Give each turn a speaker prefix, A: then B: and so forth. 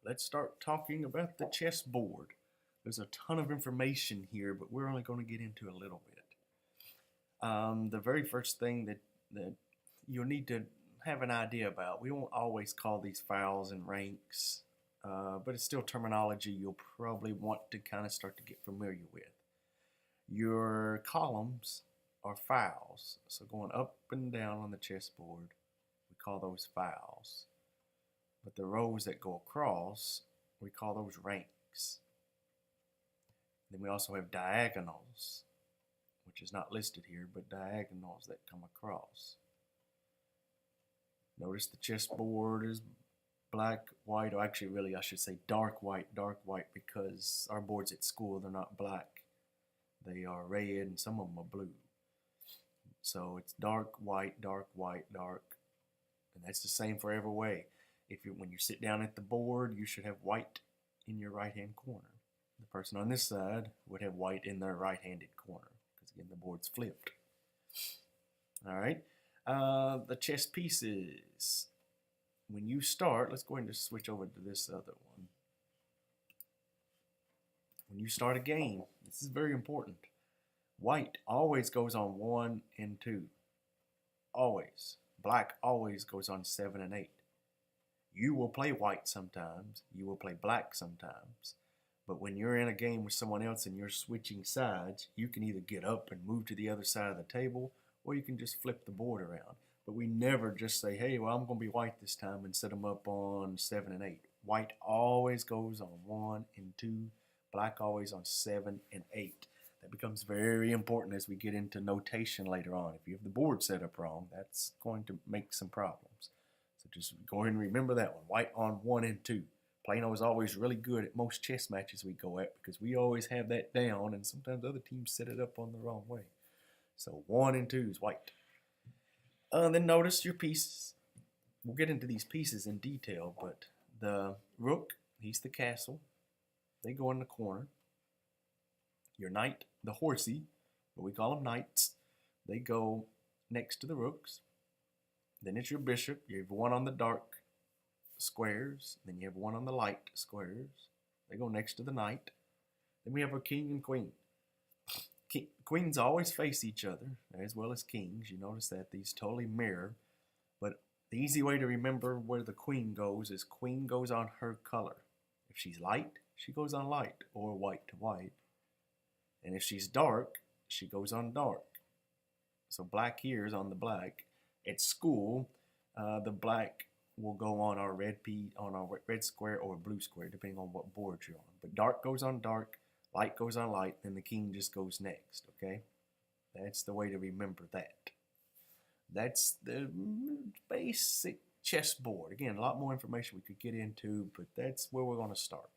A: let's start talking about the chessboard. There's a ton of information here, but we're only going to get into a little bit. The very first thing that you'll need to have an idea about, we won't always call these files and ranks, but it's still terminology you'll probably want to kind of start to get familiar with. Your columns are files, so going up and down on the chessboard, we call those files. But the rows that go across, we call those ranks. Then we also have diagonals, which is not listed here, but diagonals that come across. Notice the chessboard is black, white, or actually really I should say dark white, because our boards at school, they're not black. They are red and some of them are blue. So it's dark, white, dark, and that's the same for every way. When you sit down at the board, you should have white in your right-hand corner. The person on this side would have white in their right-handed corner, because again, the board's flipped. All right, the chess pieces. When you start, let's go ahead and just switch over to this other one. When you start a game, this is very important. White always goes on 1 and 2. Always. Black always goes on 7 and 8. You will play white sometimes, you will play black sometimes, but when you're in a game with someone else and you're switching sides, you can either get up and move to the other side of the table, or you can just flip the board around. But we never just say, hey, well, I'm going to be white this time and set them up on 7 and 8. White always goes on 1 and 2, black always on 7 and 8. That becomes very important as we get into notation later on. If you have the board set up wrong, that's going to make some problems. So just go ahead and remember that one. White on 1 and 2. Plano is always really good at most chess matches we go at because we always have that down, and sometimes other teams set it up on the wrong way. So 1 and 2 is white. Then notice your pieces. We'll get into these pieces in detail, but the rook, he's the castle. They go in the corner. Your knight, the horsey, but we call them knights, they go next to the rooks. Then it's your bishop. You have one on the dark squares. Then you have one on the light squares. They go next to the knight. Then we have our king and queen. Queens always face each other, as well as kings. You notice that these totally mirror. But the easy way to remember where the queen goes is queen goes on her color. If she's light, she goes on light, or white to white. And if she's dark, she goes on dark. So black here is on the black. At school, the black will go on our red square or blue square, depending on what board you're on. But dark goes on dark, light goes on light, and the king just goes next, okay? That's the way to remember that. That's the basic chessboard. Again, a lot more information we could get into, but that's where we're going to start.